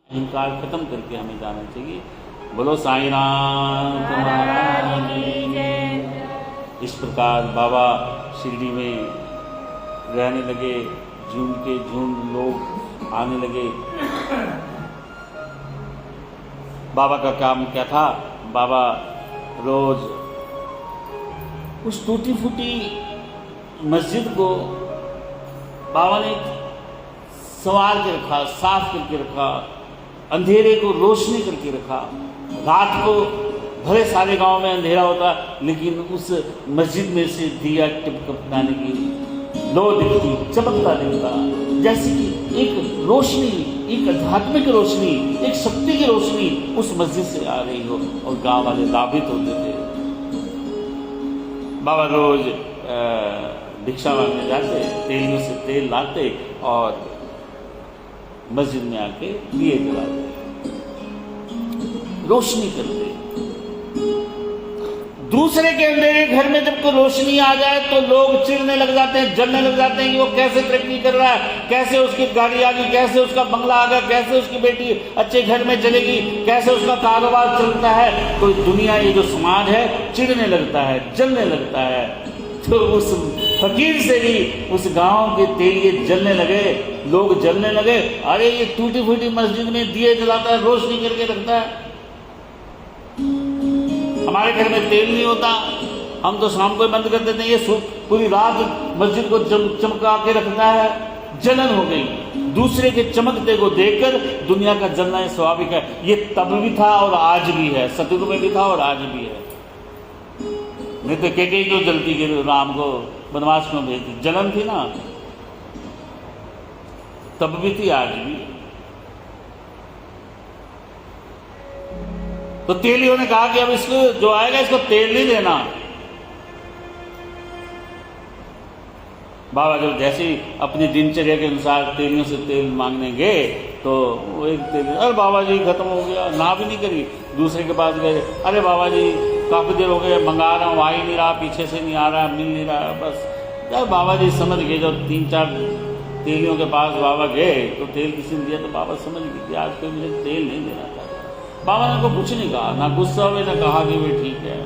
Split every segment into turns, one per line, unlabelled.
अहंकार खत्म करके हमें जाना चाहिए। बोलो साईं राम महाराज की जय। इस प्रकार बाबा शिरडी में रहने लगे, झुंड के झुंड लोग आने लगे। बाबा का काम क्या था? बाबा रोज उस टूटी फूटी मस्जिद को बाबा ने संवार के रखा, साफ करके रखा, अंधेरे को रोशनी करके रखा। रात को भले सारे गांव में अंधेरा होता, लेकिन उस मस्जिद में से दिया टिपकपाने की लो दिखती, चमकता दिखता, जैसे कि एक रोशनी, एक आध्यात्मिक रोशनी, एक शक्ति की रोशनी उस मस्जिद से आ रही हो, और गांव वाले लाभित होते थे। बाबा रोज भिक्षा मांगने जाते, तेलियों से तेल लाते और मस्जिद में आके दिए जलाते, रोशनी करते। दूसरे के अंधेरे घर में जब कोई रोशनी आ जाए तो लोग चिढ़ने लग जाते हैं, जलने लग जाते हैं कि वो कैसे तरक्की कर रहा है, कैसे उसकी गाड़ी आ गई, कैसे उसका बंगला आ गया, कैसे उसकी बेटी अच्छे घर में चलेगी, कैसे उसका कारोबार चलता है। तो दुनिया, ये जो समाज है, चिढ़ने लगता है, जलने लगता है। तो उस फकीर से भी उस गांव के तेलिए जलने लगे, लोग जलने लगे। अरे ये टूटी फूटी मस्जिद में दिए जलाता है, रोशनी करके रखता है, हमारे घर में तेल नहीं होता, हम तो शाम को बंद कर देते हैं, ये पूरी रात मस्जिद को चमका के रखता है। जलन हो गई। दूसरे के चमकते को देखकर दुनिया का जलना ये स्वाभाविक है। ये तब भी था और आज भी है, सतयुग में भी था और आज भी है। नहीं तो कैकेयी क्यों जलती कि राम को वनवास में भेज दी? जलन थी ना, तब भी थी, आज भी। तो तेलियों ने कहा कि अब इसको जो आएगा इसको तेल नहीं देना। बाबा जब जैसे ही अपनी दिनचर्या के अनुसार तेलियों से तेल मांगने गए तो वो एक तेल, अरे बाबा जी खत्म हो गया, ना भी नहीं करी। दूसरे के पास गए, अरे बाबा जी काफी देर हो गए, मंगा रहा हूँ, आ ही नहीं रहा, पीछे से नहीं आ रहा, मिल नहीं रहा। बस जब बाबा जी समझ गए, जब 3-4 तेलियों के पास बाबा गए तो तेल किसी ने दिया, तो बाबा समझ गए कि आज कोई मुझे तेल नहीं देना चाहता। बाबा ने को कुछ नहीं कहा, ना गुस्सा हुए, ना कहा कि वे ठीक है।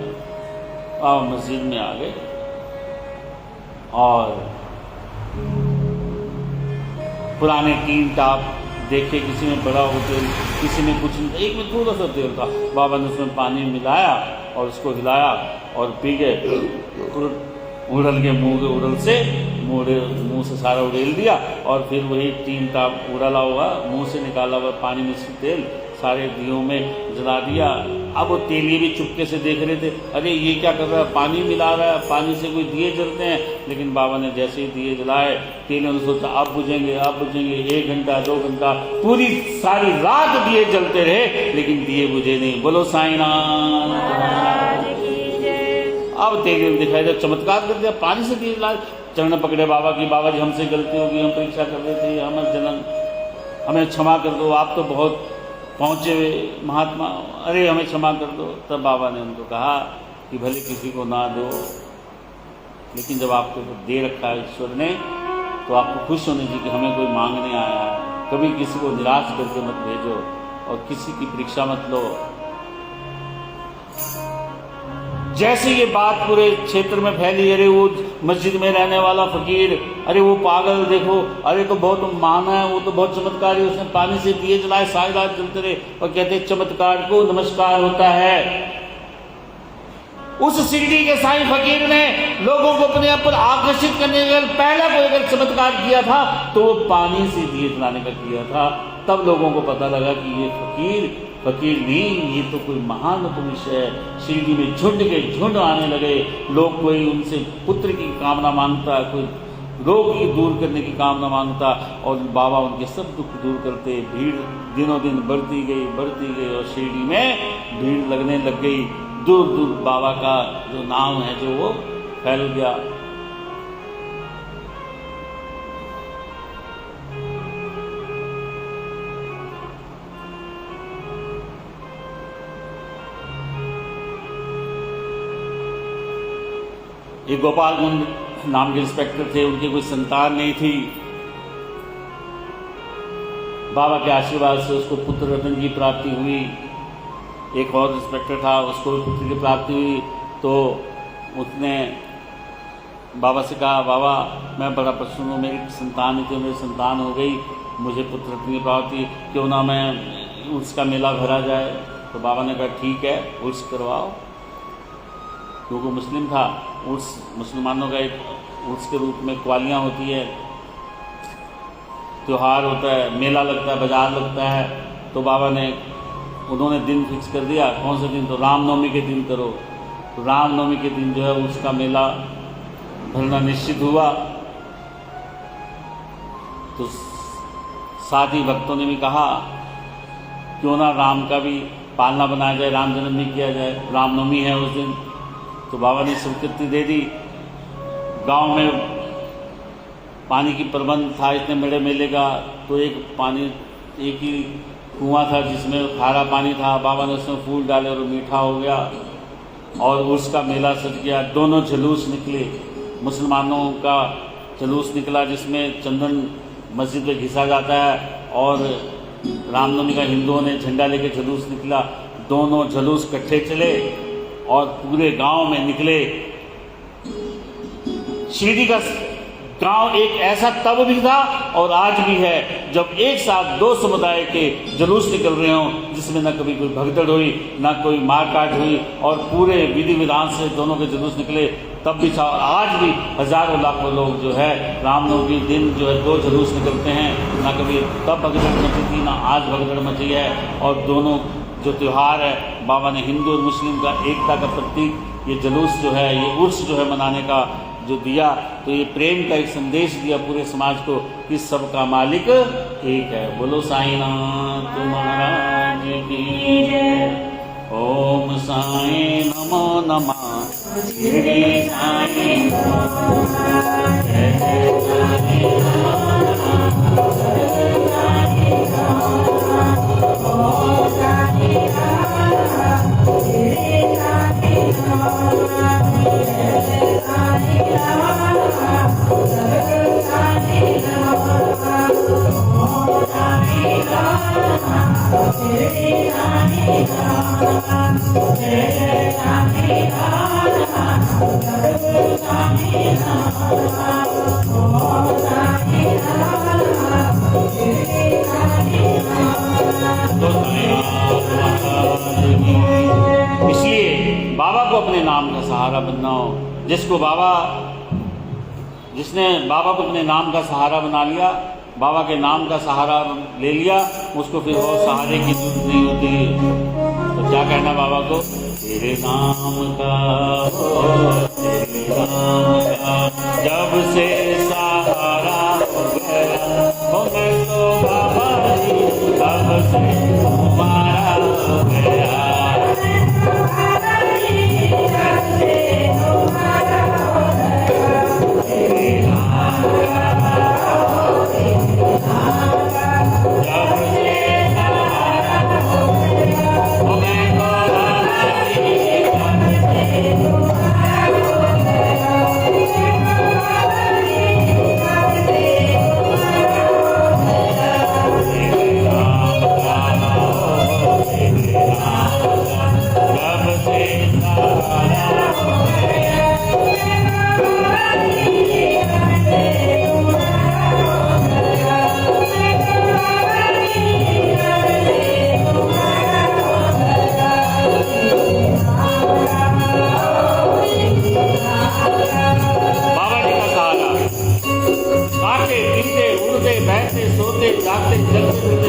बाबा मस्जिद में आ गए और पुराने 3 टाप देखे, किसी में बड़ा हो तेल, किसी में कुछ नहीं, एक में थोड़ा सा तेल था। बाबा ने उसमें पानी मिलाया और उसको हिलाया और पी गए। उड़ल के उड़ल से मुंह से सारा उड़ेल दिया और फिर वही 3 टाप उड़ला हुआ मुंह से निकाला हुआ पानी में से तेल सारे दियों में जला दिया। अब वो तेलिए भी चुपके से देख रहे थे, अरे ये क्या कर रहा है, पानी मिला रहा है, पानी से कोई दिए जलते हैं। लेकिन बाबा ने जैसे ही दिए जलाए, तेलियों ने सोचा अब बुझेंगे, अब बुझेंगे। 1 घंटा 2 घंटा पूरी सारी रात दिए जलते रहे, लेकिन दिए बुझे नहीं। बोलो साईं राम। अब तेलियों ने दिखाई दिया, चमत्कार कर दिया, पानी से दिए जलाए। चरण पकड़े बाबा की, बाबा जी हमसे गलती होगी, हम परीक्षा कर रहे थे, हमें जलन, हमें क्षमा कर दो, आप तो बहुत पहुँचे हुए महात्मा, अरे हमें क्षमा कर दो। तब बाबा ने उनको कहा कि भले किसी को ना दो, लेकिन जब आपको दे रखा है ईश्वर ने, तो आपको खुश होने चाहिए कि हमें कोई मांगने आया है। कभी किसी को निराश करके मत भेजो और किसी की परीक्षा मत लो। जैसे ये बात पूरे क्षेत्र में फैली, अरे वो मस्जिद में रहने वाला फकीर, अरे वो पागल देखो, अरे तो बहुत माना है, वो तो बहुत चमत्कारी, उसने पानी से दिए जलाए, सारी रात जलते रहे, और कहते चमत्कार को नमस्कार होता है। उस शिरडी के साईं फकीर ने लोगों को अपने आप पर आकर्षित करने के लिए पहला कोई अगर चमत्कार किया था तो वो पानी से दिए जलाने का किया था। तब लोगों को पता लगा कि ये फकीर नहीं, ये तो कोई महान पुरुष है। शिरडी में झुंड के झुंड आने लगे लोग, कोई उनसे पुत्र की कामना मांगता, कोई रोग की दूर करने की कामना मांगता, और बाबा उनके सब दुख दूर करते। भीड़ दिनों दिन बढ़ती गई और शिरडी में भीड़ लगने लग गई। दूर दूर बाबा का जो नाम है जो वो फैल गया। ये गोपालगंज नाम के इंस्पेक्टर थे, उनकी कोई संतान नहीं थी। बाबा के आशीर्वाद से उसको पुत्र रत्न की प्राप्ति हुई। एक और इंस्पेक्टर था, उसको भी पुत्र की प्राप्ति हुई। तो उसने बाबा से कहा, बाबा मैं बड़ा प्रसन्न हूँ, मेरी संतान थी, मेरी संतान हो गई, मुझे पुत्र रत्न की प्राप्ति, क्यों ना मैं उर्स का मेला भरा जाए। तो बाबा ने कहा ठीक है, उर्स करवाओ। क्योंकि मुस्लिम था, उर्स मुसलमानों का एक उर्स के रूप में क्वालियाँ होती है, त्यौहार होता है, मेला लगता है, बाजार लगता है। तो बाबा ने उन्होंने दिन फिक्स कर दिया, कौन से दिन, तो रामनवमी के दिन करो। तो रामनवमी के दिन जो है उसका मेला भरना निश्चित हुआ। तो साथ ही भक्तों ने भी कहा क्यों ना राम का भी पालना बनाया जाए, राम जन्म भी किया जाए, रामनवमी है उस दिन। तो बाबा ने स्वीकृति दे दी। गांव में पानी की प्रबंध था इतने बड़े मेले का, तो एक ही कुआं था जिसमें खारा पानी था। बाबा ने उसमें फूल डाले और मीठा हो गया और उसका मेला सज गया। दोनों जुलूस निकले, मुसलमानों का जुलूस निकला जिसमें चंदन मस्जिद में घिसा जाता है, और रामनवमी का हिंदुओं ने झंडा लेके जुलूस निकला। दोनों जुलूस इकट्ठे चले और पूरे गांव में निकले। शिरडी का गांव एक ऐसा तब भी था और आज भी है जब एक साथ दो समुदाय के जुलूस निकल रहे हों, जिसमें न कभी कोई भगदड़ हुई, न कोई मारकाट हुई, और पूरे विधि विधान से दोनों के जुलूस निकले। तब भी था, आज भी हजारों लाखों लोग जो है रामनवमी के दिन जो है दो जुलूस निकलते हैं। ना कभी तब भगदड़ मची थी, ना आज भगदड़ मची है। और दोनों जो त्यौहार है, बाबा ने हिंदू और मुस्लिम का एकता का प्रतीक ये जुलूस जो है, ये उर्स जो है मनाने का जो दिया, तो ये प्रेम का एक संदेश दिया पूरे समाज को कि सबका मालिक एक है। बोलो साईनाथ महाराज की जय। ओम साई नमो नमः, श्री साई नमो नमः, जय साई नमो इसलिए बाबा को अपने नाम का सहारा बनना हो। जिसने बाबा को अपने नाम का सहारा बना लिया, बाबा के नाम का सहारा ले लिया, उसको फिर और सहारे की जरूरत नहीं होती। तो क्या कहना बाबा को, तेरे नाम का तेरे नाम का जब से सहारा हो गया, हो मैं तो बाबा जी तब से तुम्हारा हो गया।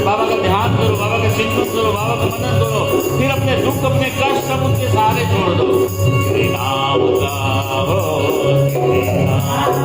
बाबा का ध्यान करो, बाबा का चिंतन करो, बाबा का मनन करो, फिर अपने दुख अपने कष्ट सब उनके सहारे छोड़ दो। तेरे नाम का हो, तेरे नाम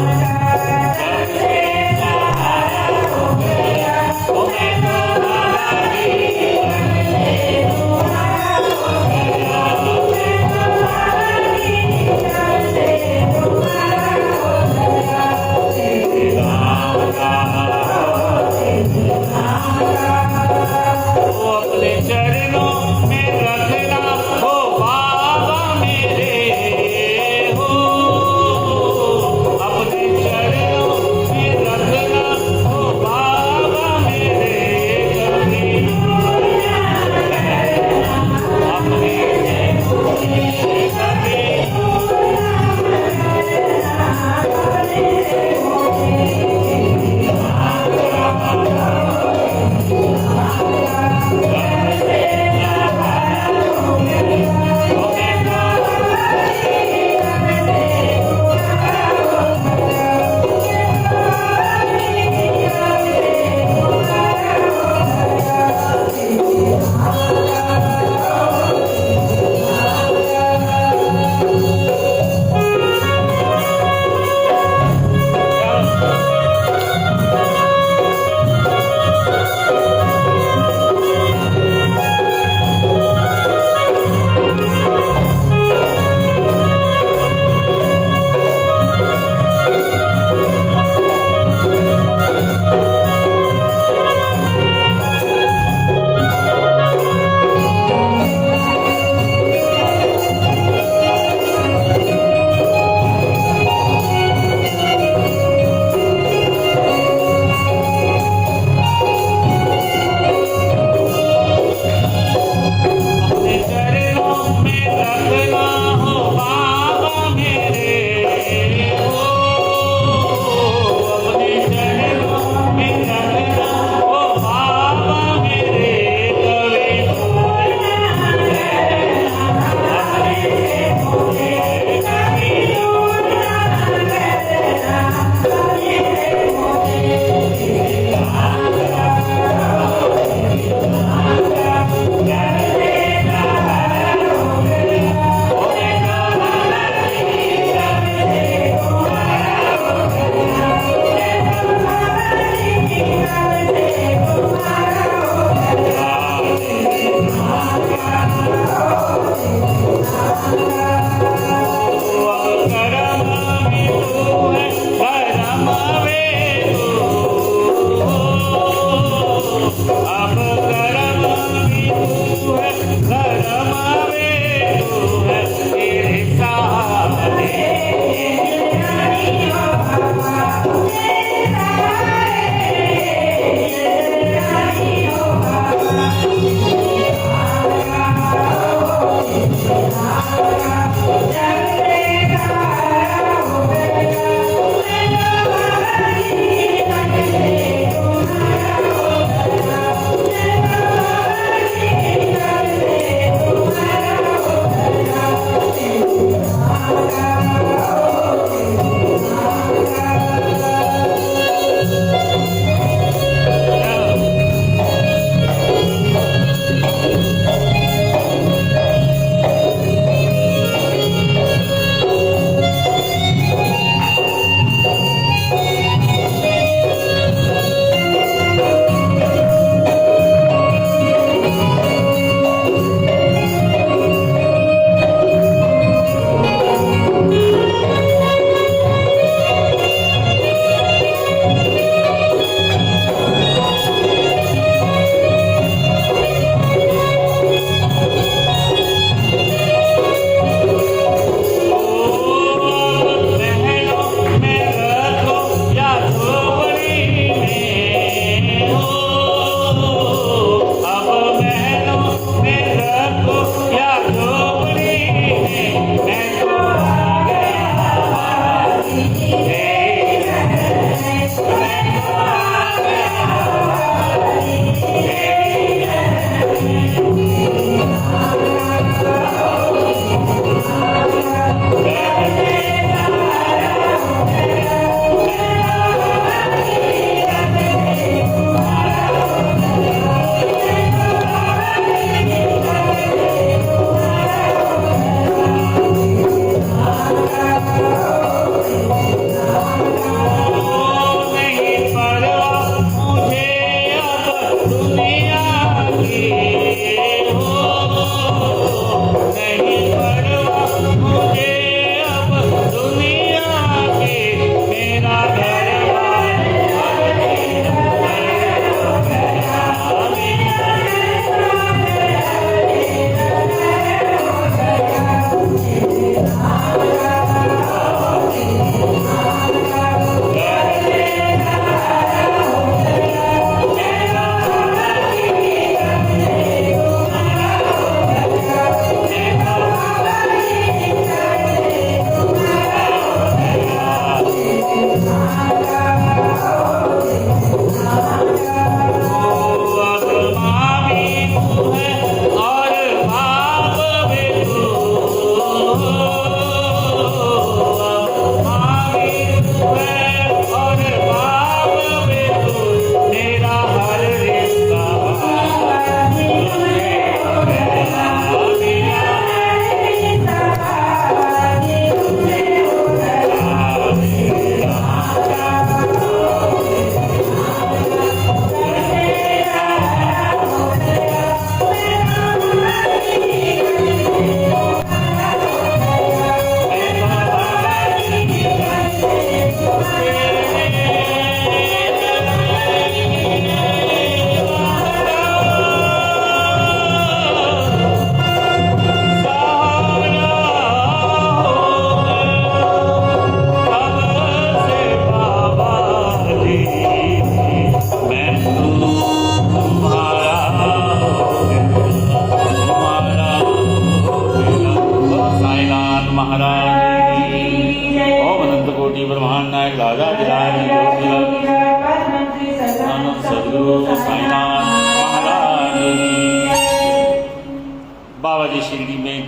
शिरडी में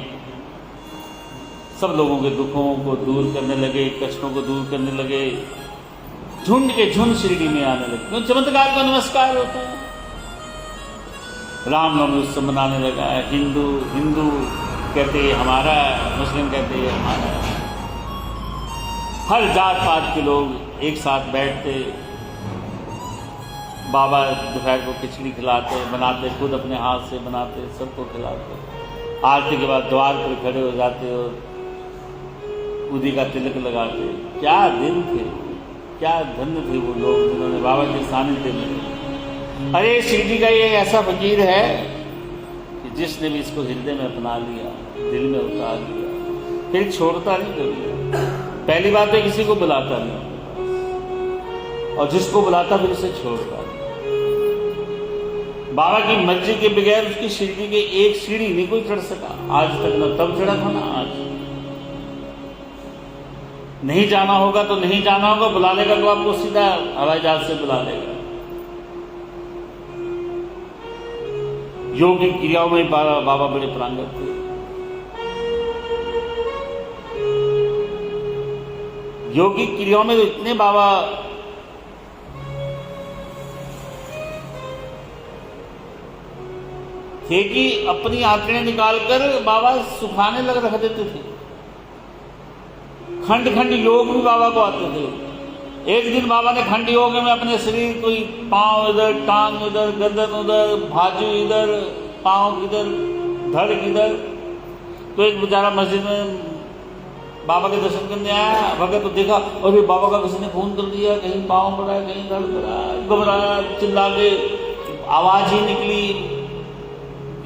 सब लोगों के दुखों को दूर करने लगे, कष्टों को दूर करने लगे, झुंड के झुंड शिरडी में आने लगे। तो चमत्कार को नमस्कार होता है। रामनवमी उत्सव मनाने लगा। हिंदू कहते हैं हमारा है, मुस्लिम कहते हैं हमारा है। हर जात पात के लोग एक साथ बैठते, बाबा दोपहर को खिचड़ी खिलाते, बनाते, खुद अपने हाथ से बनाते, सबको खिलाते। आरती के बाद द्वार पर खड़े हो जाते और उदी का तिलक लगाते। क्या दिन थे, क्या धन्य थे वो लोग जिन्होंने बाबा के सानिध्य में। अरे शिरडी का ये ऐसा फकीर है कि जिसने भी इसको हृदय में अपना लिया, दिल में उतार लिया, फिर छोड़ता नहीं कभी। पहली बात है किसी को बुलाता नहीं, और जिसको बुलाता फिर उसे छोड़ता नहीं। बाबा की मर्जी के बगैर उसकी शिरडी के एक सीढ़ी नहीं कोई चढ़ सका आज तक। न तब चढ़ा था ना आज। नहीं जाना होगा तो नहीं जाना होगा, बुला लेगा तो आपको सीधा हवाई जहाज से बुला लेगा। योगिक क्रियाओं में बाबा बड़े प्रांगत थे। योगिक क्रियाओं में तो इतने बाबा थे कि अपनी आंखें निकालकर बाबा सुखाने लग रख देते थे। खंड खंड योग भी बाबा को आते थे। एक दिन बाबा ने खंड योग में अपने शरीर कोई पांव इधर, टांग इधर, गर्दन उधर, बाजू इधर, पांव इधर, धड़ इधर। तो एक बेचारा मस्जिद में बाबा के दर्शन करने आया। भगत तो देखा और बाबा का किसी ने फोन कर दिया, कहीं पांव पड़ा, कहीं धड़ पड़ा, घबराया, चिल्ला के आवाज ही निकली।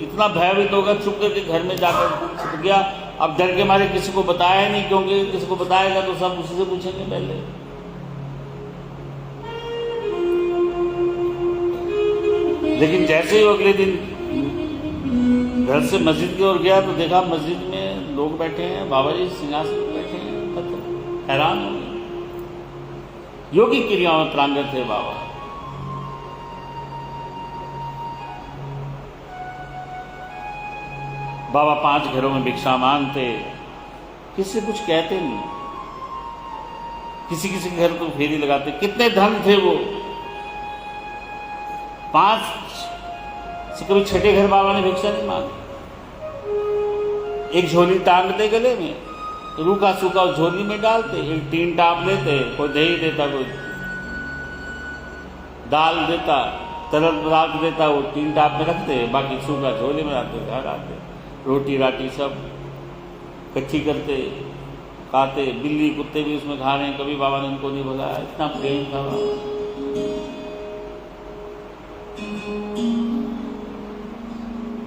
इतना भयभीत होगा, चुप करके घर में जाकर छुप गया। अब डर के मारे किसी को बताया नहीं, क्योंकि किसी को बताएगा तो सब उसी से पूछेंगे पहले। लेकिन जैसे ही वो अगले दिन घर से मस्जिद की ओर गया तो देखा मस्जिद में लोग बैठे हैं, बाबा जी सिंहासन पर बैठे हैं। मतलब हैरान हो गए। योगी क्रियाओं में प्रांगत थे बाबा। बाबा 5 घरों में भिक्षा मांगते, किसी से कुछ कहते नहीं। किसी किसी के घर तो फेरी लगाते। कितने धन थे वो। 5 से कभी छठे घर बाबा ने भिक्षा नहीं मांगी। एक झोली टांगते गले में, रूखा सूखा झोली में डालते, एक टीन टाप लेते, कोई दही देता, कोई दाल देता, तरल पदार्थ देता, वो टीन टाप में रखते, बाकी सूखा झोली में आते, घर आते, रोटी राटी सब इकट्ठी करते, खाते। बिल्ली कुत्ते भी उसमें खा रहे हैं, कभी बाबा ने उनको नहीं बुलाया। इतना प्रेम था बाबा।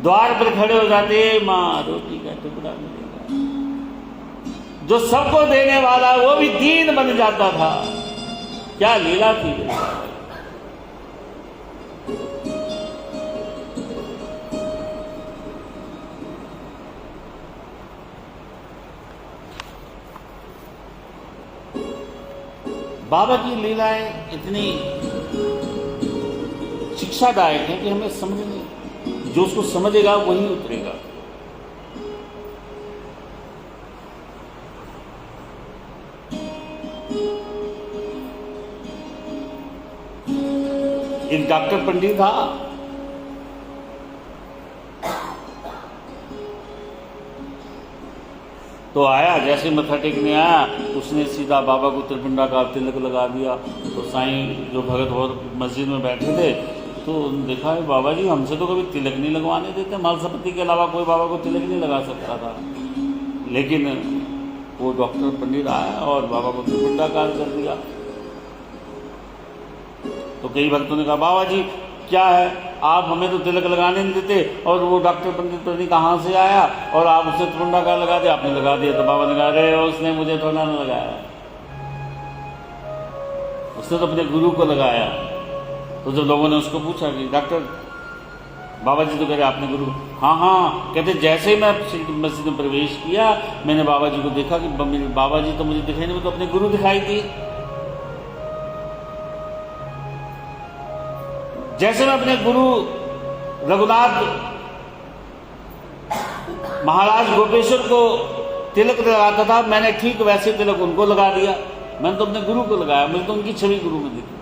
द्वार पर खड़े हो जाते, माँ रोटी का टुकड़ा मिलेगा। जो सबको देने वाला वो भी दीन बन जाता था। क्या लीला थी। बाबा की लीलाएं इतनी शिक्षादायक हैं कि हमें समझने, जो उसको समझेगा वही उतरेगा। एक डॉक्टर पंडित था, तो आया, जैसे मत्था टेकने आया उसने सीधा बाबा को त्रिपुंडा का तिलक लगा दिया। तो साईं जो भगत और मस्जिद में बैठे थे तो देखा है बाबा जी हमसे तो कभी तिलक नहीं लगवाने देते, माल संपत्ति के अलावा कोई बाबा को तिलक नहीं लगा सकता था। लेकिन वो डॉक्टर पंडित आया और बाबा को त्रिपुंडा कार कर दिया। तो कई भक्तों ने कहा बाबा जी क्या है, आप हमें तो तिलक लगाने नहीं देते, और वो डॉक्टर पंडित पता नहीं कहाँ से आया और आप उसे त्रिपुंडा कार लगा दिया, आपने लगा दिया। तो बाबा ने कहा अरे उसने मुझे थोड़ा ना लगाया, उसने तो अपने गुरु को लगाया। तो जब लोगों ने उसको पूछा कि डॉक्टर बाबा जी तो कह रहे आपने गुरु, हाँ कहते जैसे ही मैं मस्जिद में प्रवेश किया मैंने बाबा जी को देखा कि बाबा जी तो मुझे दिखाई नहीं, तो अपने गुरु दिखाई दिए। जैसे मैं अपने गुरु रघुनाथ महाराज गोपेश्वर को तिलक लगाता था, मैंने ठीक वैसे तिलक उनको लगा दिया। मैंने तो अपने गुरु को लगाया, मुझे तो उनकी छवि गुरु में दिखी।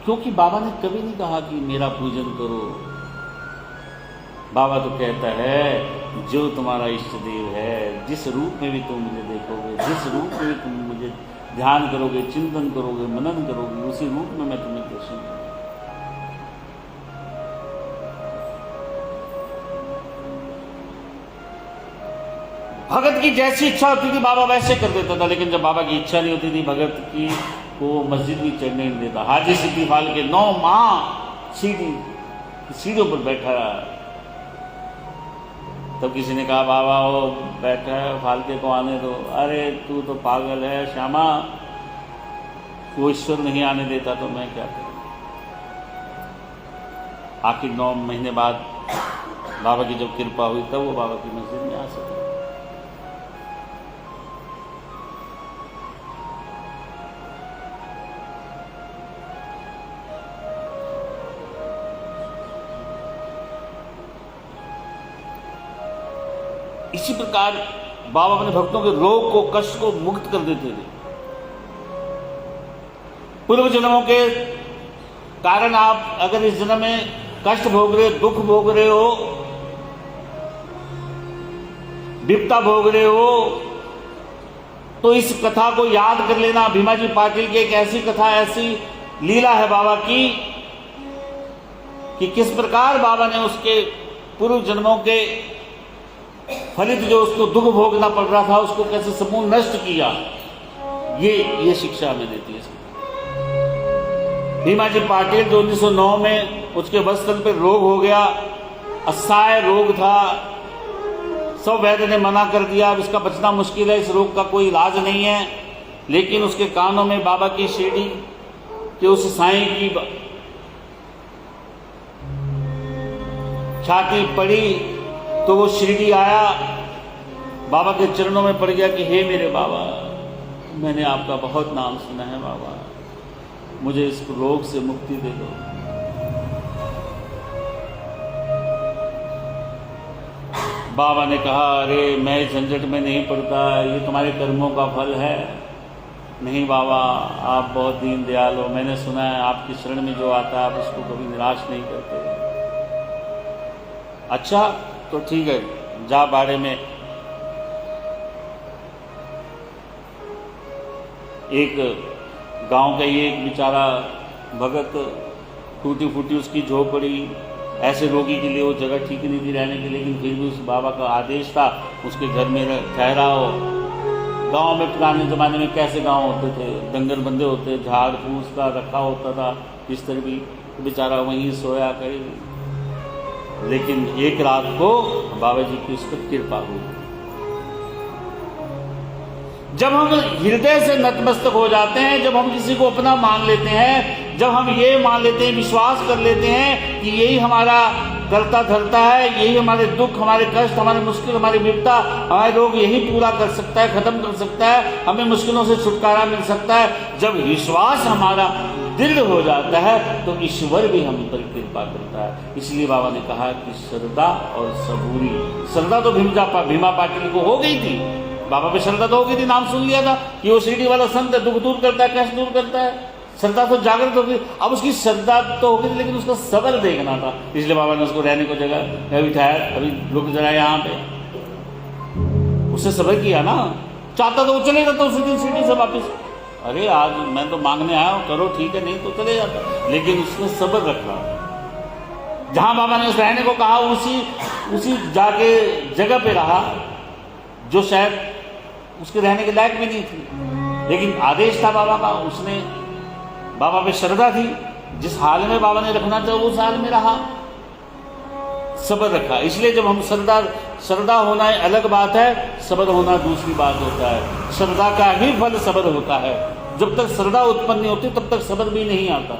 क्योंकि बाबा ने कभी नहीं कहा कि मेरा पूजन करो। बाबा तो कहता है जो तुम्हारा इष्ट देव है, जिस रूप में भी तुम मुझे देखोगे, जिस रूप में भी तुम मुझे ध्यान करोगे, चिंतन करोगे, मनन करोगे, उसी रूप में मैं तुम्हें दर्शन करूंगा। भगत की जैसी इच्छा होती थी बाबा वैसे कर देता था, लेकिन जब बाबा की इच्छा नहीं होती थी भगत की, को मस्जिद भी चढ़ने नहीं देता। हाजी सिद्दी फाल के 9 माह सीढ़ियों पर बैठा रहा। तब किसी ने कहा बाबा वो बैठा है, फालके को आने दो। अरे तू तो पागल है श्यामा, वो ईश्वर नहीं आने देता तो मैं क्या करूं। आखिर 9 महीने बाद बाबा की जब कृपा हुई तब वो बाबा की मस्जिद में आ सके। इसी प्रकार बाबा अपने भक्तों के रोग को, कष्ट को मुक्त कर देते थे। पूर्व जन्मों के कारण आप अगर इस जन्म में कष्ट भोग रहे, दुख भोग रहे हो, विपदा भोग रहे हो, तो इस कथा को याद कर लेना। भीमा जी पाटिल की एक ऐसी कथा, ऐसी लीला है बाबा की कि किस प्रकार बाबा ने उसके पूर्व जन्मों के फलित जो उसको दुख भोगना पड़ रहा था उसको कैसे समूल नष्ट किया। ये शिक्षा हमें देती है। भीमा जी पाटिल जो 1909 में उसके वत्सल पे रोग हो गया, असहाय रोग था, सब वैद्य ने मना कर दिया, अब इसका बचना मुश्किल है, इस रोग का कोई इलाज नहीं है। लेकिन उसके कानों में बाबा की शिरडी के उस साईं की छाती पड़ी तो वो शिरडी आया, बाबा के चरणों में पड़ गया कि हे मेरे बाबा, मैंने आपका बहुत नाम सुना है बाबा, मुझे इस रोग से मुक्ति दे दो। बाबा ने कहा अरे मैं इस झंझट में नहीं पड़ता, ये तुम्हारे कर्मों का फल है। नहीं बाबा, आप बहुत दीन दयाल हो, मैंने सुना है आपकी शरण में जो आता है आप उसको कभी निराश नहीं करते। अच्छा तो ठीक है, जा बाड़े में एक गांव का ही एक बेचारा भगत, टूटी फूटी उसकी झोपड़ी, ऐसे रोगी के लिए वो जगह ठीक नहीं थी रहने की, लेकिन फिर भी उस बाबा का आदेश था उसके घर में ठहराओ। गांव में पुराने ज़माने में कैसे गांव होते थे, डंगर बंदे होते, झाड़ फूस का रखा होता था, बिस्तर भी, बेचारा वहीं सोया कहीं। लेकिन एक रात को बाबा जी की उस पर कृपा हुई। जब हम हृदय से नतमस्तक हो जाते हैं, जब हम किसी को अपना मान लेते हैं, जब हम ये मान लेते हैं, विश्वास कर लेते हैं कि यही हमारा करता धरता है, यही हमारे दुख, हमारे कष्ट, हमारे मुश्किल, हमारी विपदा, हमारे रोग यही पूरा कर सकता है, खत्म कर सकता है, हमें मुश्किलों से छुटकारा मिल सकता है, जब विश्वास हमारा दृढ़ हो जाता है तो ईश्वर भी हम पर कृपा करता है। इसलिए बाबा ने कहा कि श्रद्धा और सबूरी। श्रद्धा तो भीमा पाटिल को हो गई थी, बाबा पे श्रद्धा तो हो गई थी, नाम सुन लिया था कि वो शिरडी वाला संत है, दुख दूर करता है, कष्ट दूर करता है, श्रद्धा तो जागृत हो गई। अब उसकी श्रद्धा तो हो गई, लेकिन उसका सबर देखना था। इसलिए बाबा ने उसको रहने को जगह अभी ठहर, अभी रुक जरा यहाँ पे, उससे सबर किया ना। चाहता तो वो चले जाता उसी दिन शिरडी से वापिस, अरे आज मैं तो मांगने आया हूँ, करो ठीक है, नहीं तो चले जाता, लेकिन उसने सब्र रखा। जहां बाबा ने उस रहने को कहा उसी जाके जगह पे रहा जो शायद उसके रहने के लायक भी नहीं थी, लेकिन आदेश था बाबा का, उसने, बाबा पे श्रद्धा थी, जिस हाल में बाबा ने रखना था उस हाल में रहा, सब्र रखा। इसलिए जब हम श्रद्धा होना अलग बात है, सब्र होना दूसरी बात होता है। श्रद्धा का ही फल सब्र होता है। जब तक श्रद्धा उत्पन्न नहीं होती तब तक सब्र भी नहीं आता।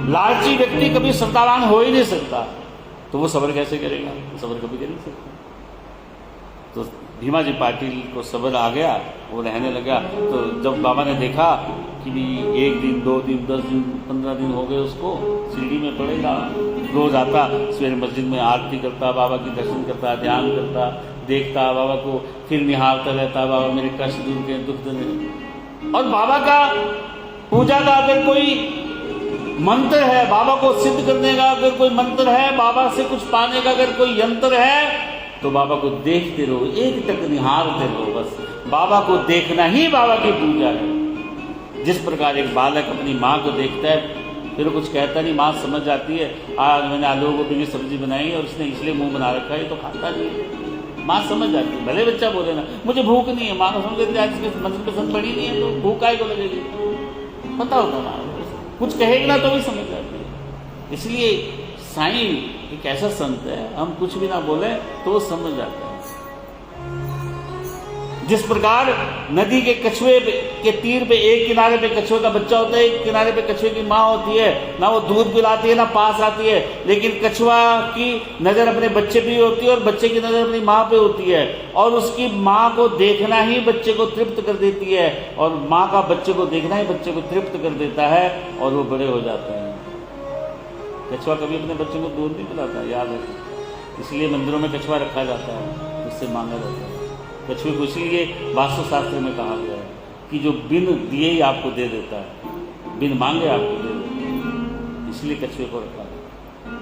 लालची व्यक्ति कभी श्रद्धावान हो ही नहीं सकता, तो वो सब्र कैसे करेगा? सब्र कभी कर नहीं सकता। तो भीमा जी पाटिल को सब्र आ गया, वो रहने लगा। तो जब बाबा ने देखा कि भी 1 दिन 2 दिन 10 दिन 15 दिन हो गए उसको सीढ़ी में पड़ेगा। रोज आता, सवेरे मस्जिद में आरती करता, बाबा की दर्शन करता, ध्यान करता, देखता बाबा को, फिर निहारता रहता, बाबा मेरे कष्ट दूर के, दुख दूर। और बाबा का पूजा का अगर कोई मंत्र है, बाबा को सिद्ध करने का अगर कोई मंत्र है, बाबा से कुछ पाने का अगर कोई यंत्र है, तो बाबा को देखते रहो, एक टक निहारते रहो। बस बाबा को देखना ही बाबा की पूजा है। जिस प्रकार एक बालक अपनी माँ को देखता है, फिर कुछ कहता नहीं, माँ समझ जाती है, आज मैंने आलू गोभी की सब्जी बनाई और उसने इसलिए मुंह बना रखा है, तो खाता नहीं है। माँ समझ जाती है, भले बच्चा बोले ना मुझे भूख नहीं है, माँ को समझ लेती है आज इसके मंजिल पसंद पड़ी नहीं है, तो भूख काय को लगेगी, पता होता ना, कुछ कहेगी ना तो भी समझ जाती है। इसलिए साईं एक ऐसा संत है, हम कुछ भी ना बोले तो वो समझ जाता है। जिस प्रकार नदी के कछुए के तीर पे एक किनारे पे कछुए का बच्चा होता है, एक किनारे पे कछुए की माँ होती है, ना वो दूध पिलाती है ना पास आती है, लेकिन कछुआ की नज़र अपने बच्चे पे होती है और बच्चे की नज़र अपनी माँ पे होती है, और उसकी माँ को देखना ही बच्चे को तृप्त कर देती है, और माँ का बच्चे को देखना ही बच्चे को तृप्त कर देता है, और वो बड़े हो जाते हैं। कछुआ कभी अपने बच्चों को दूध नहीं पिलाता, याद रखें। इसलिए मंदिरों में कछुआ रखा जाता है, उससे मांगा जाता है। कछुए को इसलिए वास्तुशास्त्र में कहा गया है कि जो बिन दिए ही आपको दे देता है, बिन मांगे आपको दे देता है, इसलिए कछुए को रखा है।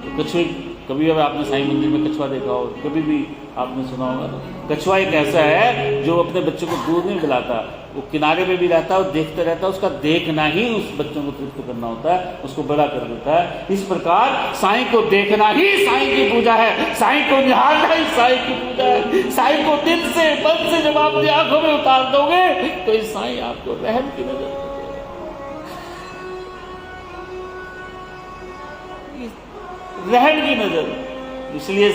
तो कछुए, कभी अगर आपने साईं मंदिर में कछुआ देखा हो, कभी भी आपने सुना होगा, कछुआ एक ऐसा है जो अपने बच्चों को दूध नहीं पिलाता, वो किनारे पे भी रहता है और देखता रहता है, उसका देखना ही उस बच्चों को तृप्त करना होता है, उसको बड़ा कर देता है। इस प्रकार साईं को देखना ही साईं की पूजा है, साईं को निहारना ही साईं की पूजा है। साईं को दिल से मन से जब आप अपनी आंखों में उतार दोगे तो इस साईं आपको रहम की नजर, रहम की नजर। इसलिए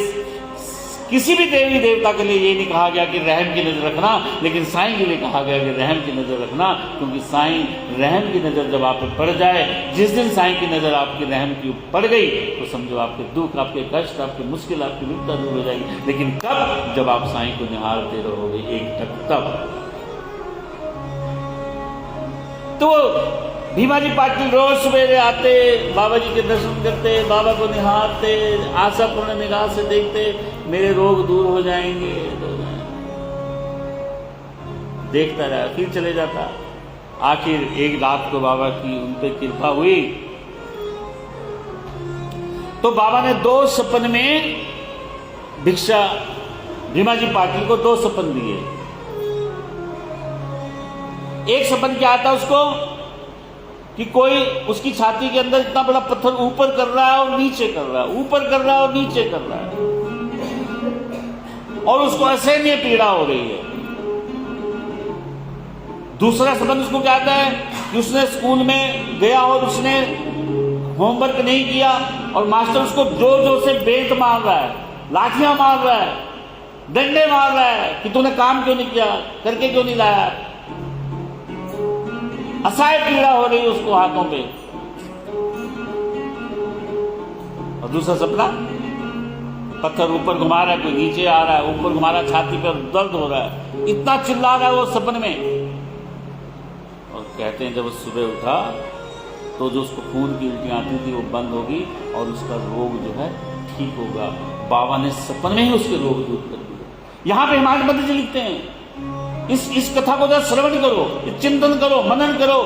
किसी भी देवी देवता के लिए ये नहीं कहा गया कि रहम की नजर रखना, लेकिन साईं के लिए कहा गया कि रहम की नजर रखना, क्योंकि साईं रहम की नजर जब आप पे पड़ जाए, जिस दिन साईं की नजर आपकी रहम की पड़ गई, तो समझो आपके दुख, आपके कष्ट, आपकी मुश्किल, आपकी विपदा दूर हो जाएगी। लेकिन कब? जब आप साईं को निहारते रहोगे एक टक, तब। तो भीमाजी पाटिल रोज सवेरे आते, बाबा जी के दर्शन करते, बाबा को निहारते, आशापूर्ण निगाह से देखते, मेरे रोग दूर हो जाएंगे, देखता रहा, फिर चले जाता। आखिर एक रात को बाबा की उन पे कृपा हुई, तो बाबा ने 2 सपन में भिक्षा, भीमाजी पाटिल को 2 सपन दिए। एक सपन क्या आता उसको कि कोई उसकी छाती के अंदर इतना बड़ा पत्थर ऊपर कर रहा है और नीचे कर रहा है, ऊपर कर रहा है और नीचे कर रहा है, और उसको असहनीय पीड़ा हो रही है। दूसरा सपन उसको क्या आता है कि उसने स्कूल में गया और उसने होमवर्क नहीं किया, और मास्टर उसको जोर जोर से बेंत मार रहा है, लाठियां मार रहा है, डंडे मार रहा है कि तूने काम क्यों नहीं किया, करके क्यों नहीं लाया। असहाय पीड़ा हो रही है उसको हाथों पे। और दूसरा सपना, पत्थर ऊपर घुमा रहा है, कोई नीचे आ रहा है, ऊपर घुमा रहा है, छाती पर दर्द हो रहा है, इतना चिल्ला रहा है वो सपन में। और कहते हैं जब वो सुबह उठा तो जो उसको खून की उल्टी आती थी वो बंद होगी और उसका रोग जो है ठीक होगा। बाबा ने सपन में ही उसके रोग दूर कर दिए। यहाँ पे हिमालय मंदिर जी लिखते हैं, इस कथा को जरा श्रवण करो, चिंतन करो, मनन करो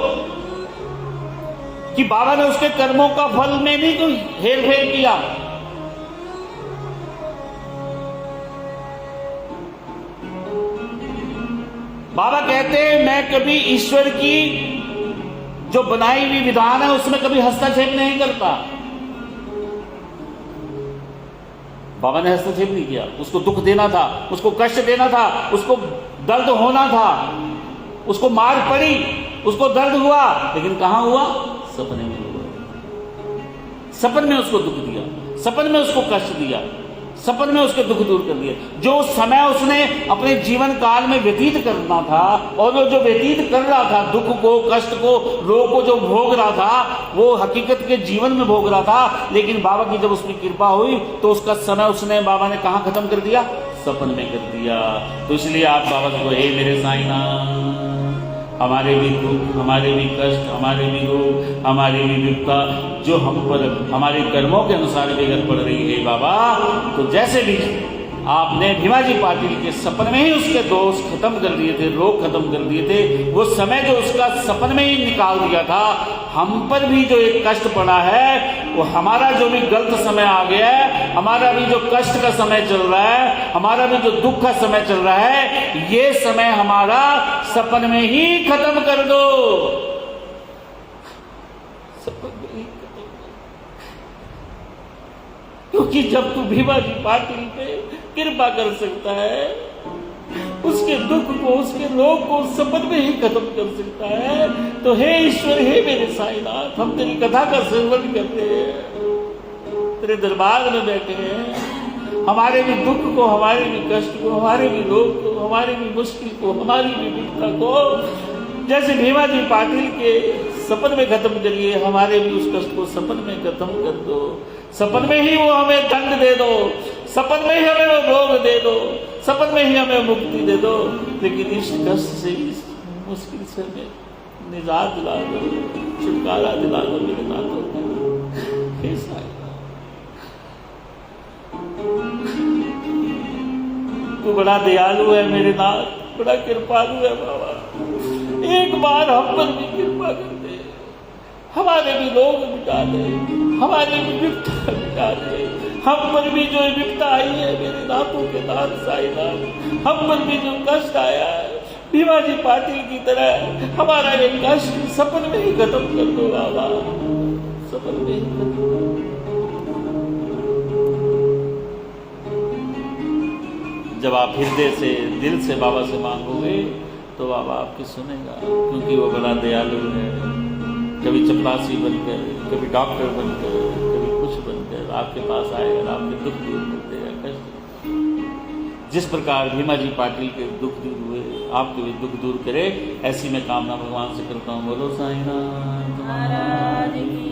कि बाबा ने उसके कर्मों का फल में नहीं कोई हेर फेर किया। बाबा कहते हैं मैं कभी ईश्वर की जो बनाई हुई विधान है उसमें कभी हस्तक्षेप नहीं करता। बाबा ने हस्तक्षेप नहीं किया। उसको दुख देना था, उसको कष्ट देना था, उसको दर्द होना था, उसको मार पड़ी, उसको दर्द हुआ, लेकिन कहां हुआ? सपने में हुआ। सपन में उसको दुख दिया, सपन में उसको कष्ट दिया, सपन में उसके दुख दूर कर दिए। जो समय उसने अपने जीवन काल में व्यतीत करना था और वो जो व्यतीत कर रहा था, दुख को, कष्ट को, रोग को जो भोग रहा था, वो हकीकत के जीवन में भोग रहा था। लेकिन बाबा की जब उसकी कृपा हुई तो उसका समय उसने, बाबा ने कहाँ खत्म कर दिया? सपन में कर दिया। तो इसलिए आप बाबा को, हे मेरे साईनाथ, हमारे भी दुख, हमारे भी कष्ट, हमारे भी रोग, हमारी भी विपदा जो हम पर हमारे कर्मों के अनुसार विगत पड़ रही है बाबा, तो जैसे भी आपने भीमाजी पाटिल के सपन में ही उसके दोष खत्म कर दिए थे, रोग खत्म कर दिए थे, वो समय जो उसका सपन में ही निकाल दिया था, हम पर भी जो एक कष्ट पड़ा है, वो हमारा जो भी गलत समय आ गया है, हमारा भी जो कष्ट का समय चल रहा है, हमारा भी जो दुख का समय चल रहा है, ये समय हमारा सपन में ही खत्म कर दो। सपन में ही खत्म, क्योंकि जब तू भीमाजी पाटिल पे कृपा कर सकता है, उसके दुख को, उसके रोग को सपन में ही खत्म कर सकता है, तो हे ईश्वर, हे मेरे साईनाथ, हम तेरी कथा का श्रवण करते हैं, तेरे दरबार में बैठे हैं, हमारे भी दुख को, हमारे भी कष्ट को, हमारे भी रोग को, हमारी भी मुश्किल को, हमारी भी विपदा को जैसे भीमाजी पाटिल के सपन में खत्म करिए, हमारे भी उस कष्ट को सपन में खत्म कर दो। सपन में ही वो हमें दंड दे दो, सपन में ही हमें वो रोग दे दो, सपन में ही हमें मुक्ति दे दो, लेकिन इस कष्ट से, इस मुश्किल से हमें निजात दिला दो, छुटकारा दिला दो मेरे नाथों को। हे साईं, तू बड़ा दयालु है मेरे नाथ, बड़ा कृपालु है बाबा, एक बार हम पर भी कृपा कर दे, हमारे भी रोग मिटा दे, हमारी भी विपदा मिटा दे, हम पर भी जो विपदा आई है मेरे नाथों के नाथ साईनाथ, हम पर भी जो कष्ट आया है, भीमाजी पाटिल की तरह हमारा ये कष्ट सपन में ही खत्म कर दो बाबा, सपन में ही खत्म कर दो। जब आप हृदय से, दिल से बाबा से मांगोगे तो बाबा आपकी सुनेगा, क्योंकि वो बड़ा दयालु है। कभी चपरासी बनकर, कभी डॉक्टर बनकर, कभी कुछ बनकर आपके पास आएगा, आपके दुख दूर कर देगा, कष्ट। जिस प्रकार भीमाजी पाटिल के दुख दूर हुए, आपके भी दुख दूर करे, ऐसी मैं कामना भगवान से करता हूँ। बोलो साईनाथ महाराज की।